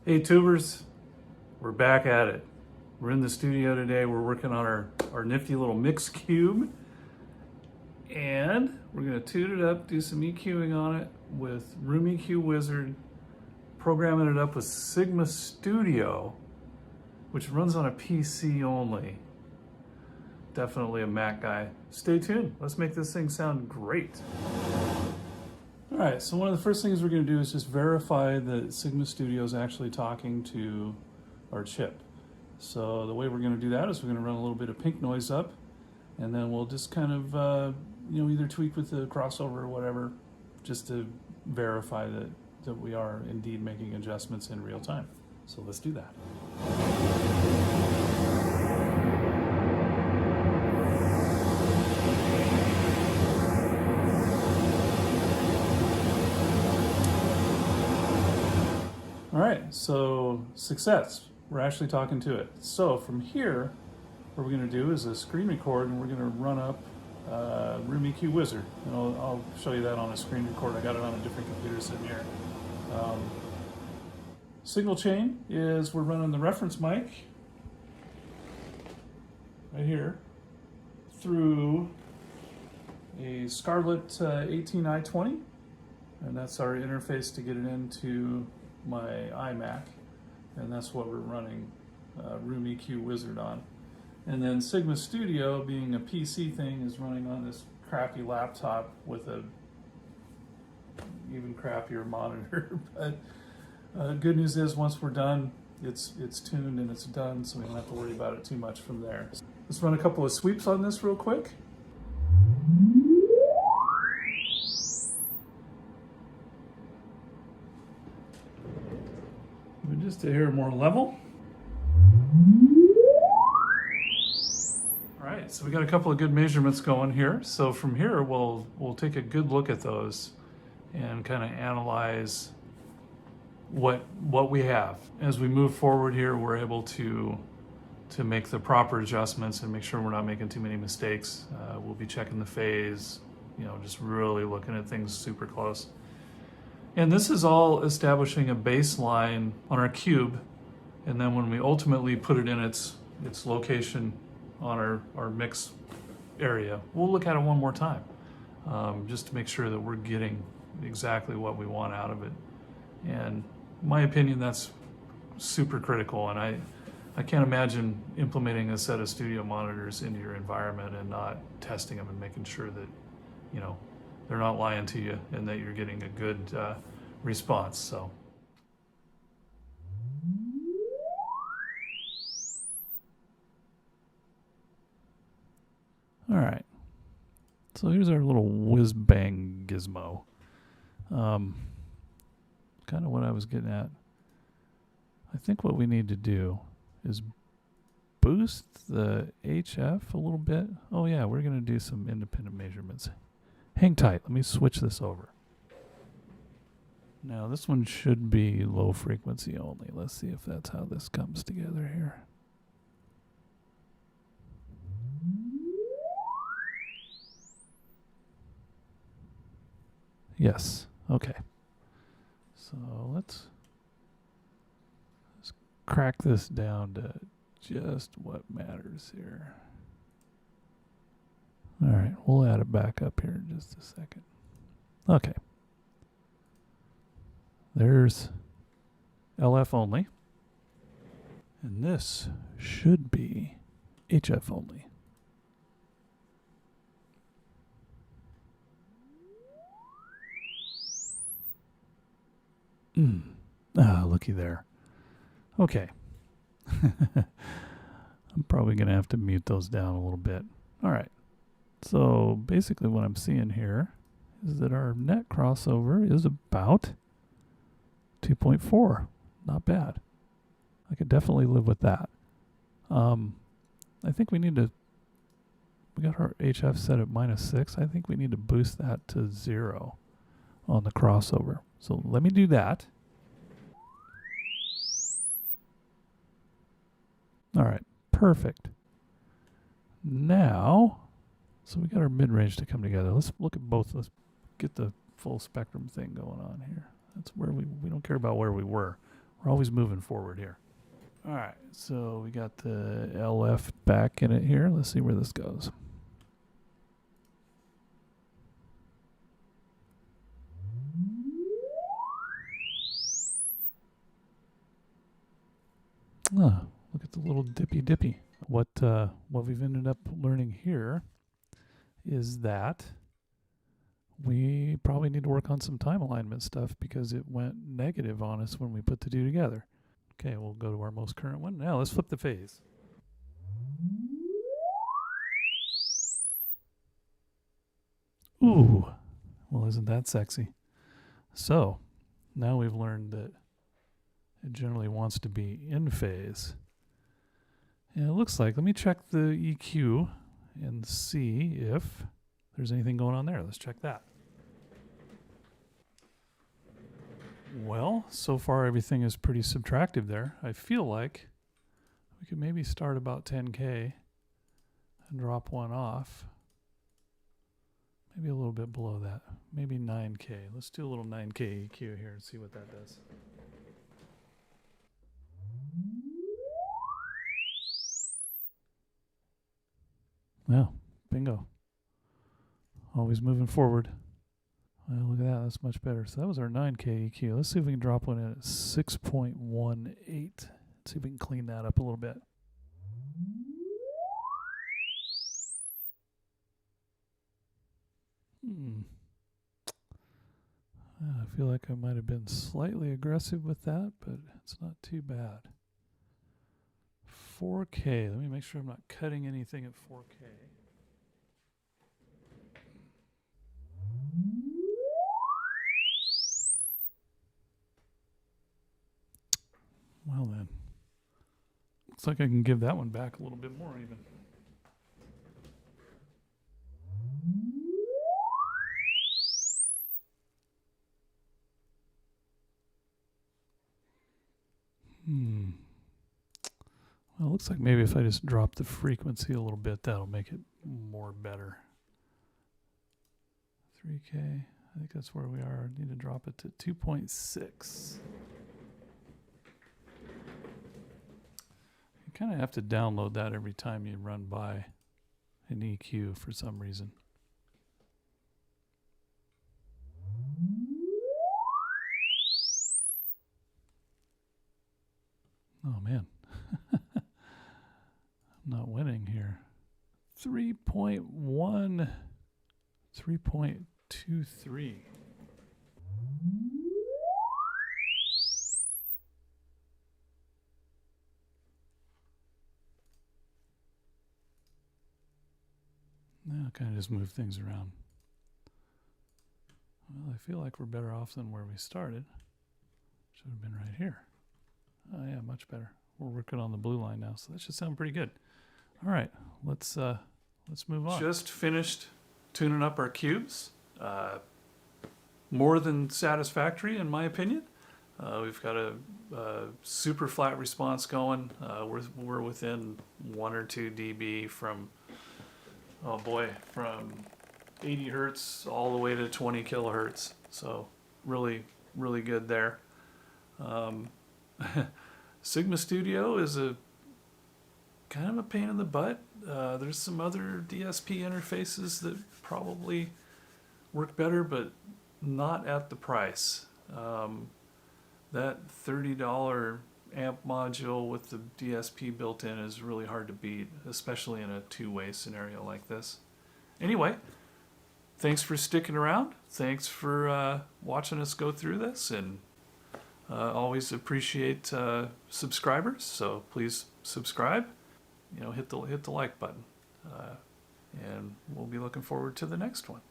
Hey tubers, we're back at it. We're in the studio today. We're working on our nifty little mix cube. And we're gonna tune it up, do some EQing on it with Room EQ Wizard, programming it up with Sigma Studio, which runs on a PC only. Definitely a Mac guy. Stay tuned. Let's make this thing sound great. All right, so one of the first things we're going to do is just verify that Sigma Studio is actually talking to our chip. So the way we're going to do that is we're going to run a little bit of pink noise up, and then we'll just kind of, either tweak with the crossover or whatever, just to verify that we are indeed making adjustments in real time. So let's do that. All right, so success. We're actually talking to it. So from here, what we're going to do is a screen record, and we're going to run up Room EQ Wizard. And I'll show you that on a screen record. I got it on a different computer sitting here. Signal chain is we're running the reference mic right here through a Scarlett 18i20, and that's our interface to get it into my iMac, and that's what we're running Room EQ Wizard on. And then Sigma Studio, being a PC thing, is running on this crappy laptop with a even crappier monitor. But good news is once we're done, it's tuned and it's done, so we don't have to worry about it too much from there. Let's run a couple of sweeps on this real quick. Just to hear more level. All right, so we got a couple of good measurements going here. So from here, we'll take a good look at those and kind of analyze what we have. As we move forward here, we're able to make the proper adjustments and make sure we're not making too many mistakes. We'll be checking the phase, just really looking at things super close. And this is all establishing a baseline on our cube, and then when we ultimately put it in its location on our mix area, we'll look at it one more time, just to make sure that we're getting exactly what we want out of it. And in my opinion, that's super critical, and I can't imagine implementing a set of studio monitors into your environment and not testing them and making sure that, they're not lying to you and that you're getting a good response. So. All right. So here's our little whiz bang gizmo. Kind of what I was getting at. I think what we need to do is boost the HF a little bit. Oh yeah, we're going to do some independent measurements. Hang tight. Let me switch this over. Now this one should be low frequency only. Let's see if that's how this comes together here. Yes. Okay. So let's crack this down to just what matters here. All right, we'll add it back up here in just a second. Okay. There's LF only. And this should be HF only. Looky there. Okay. I'm probably going to have to mute those down a little bit. All right. So basically what I'm seeing here is that our net crossover is about 2.4. Not bad. I could definitely live with that. I think we got our HF set at -6. I think we need to boost that to 0 on the crossover. So let me do that. All right, perfect. Now, so we got our mid-range to come together. Let's look at both. Let's get the full spectrum thing going on here. That's where we don't care about where we were. We're always moving forward here. All right, so we got the LF back in it here. Let's see where this goes. Ah, look at the little dippy. What we've ended up learning here is that we probably need to work on some time alignment stuff because it went negative on us when we put the two together. Okay, we'll go to our most current one. Now let's flip the phase. Ooh, well, isn't that sexy? So now we've learned that it generally wants to be in phase. And it looks like, let me check the EQ and see if there's anything going on there. Let's check that. Well, so far everything is pretty subtractive there. I feel like we could maybe start about 10K and drop one off. Maybe a little bit below that. Maybe 9K. Let's do a little 9K EQ here and see what that does. Well, bingo. Always moving forward. Well, look at that. That's much better. So that was our 9K EQ. Let's see if we can drop one in at 6.18. See if we can clean that up a little bit. I feel like I might have been slightly aggressive with that, but it's not too bad. 4K. Let me make sure I'm not cutting anything at 4K. Well then, looks like I can give that one back a little bit more even. Well, it looks like maybe if I just drop the frequency a little bit, that'll make it more better. 3K, I think that's where we are. I need to drop it to 2.6. You kind of have to download that every time you run by an EQ for some reason. Oh man. I'm not winning here. 3.1, 3.23. Now I'll kind of just move things around. Well, I feel like we're better off than where we started. Should have been right here. Oh yeah, much better. We're working on the blue line now, so that should sound pretty good. All right, let's move on. Just finished tuning up our cubes. More than satisfactory, in my opinion. We've got a super flat response going. We're within 1 or 2 dB from, oh boy, from 80 hertz all the way to 20 kilohertz. So really, really good there. Sigma Studio is a kind of a pain in the butt. There's some other DSP interfaces that probably work better, but not at the price. That $30 amp module with the DSP built in is really hard to beat, especially in a two-way scenario like this. Anyway, thanks for sticking around. Thanks for watching us go through this, and always appreciate subscribers. So please subscribe. You know, hit the like button, and we'll be looking forward to the next one.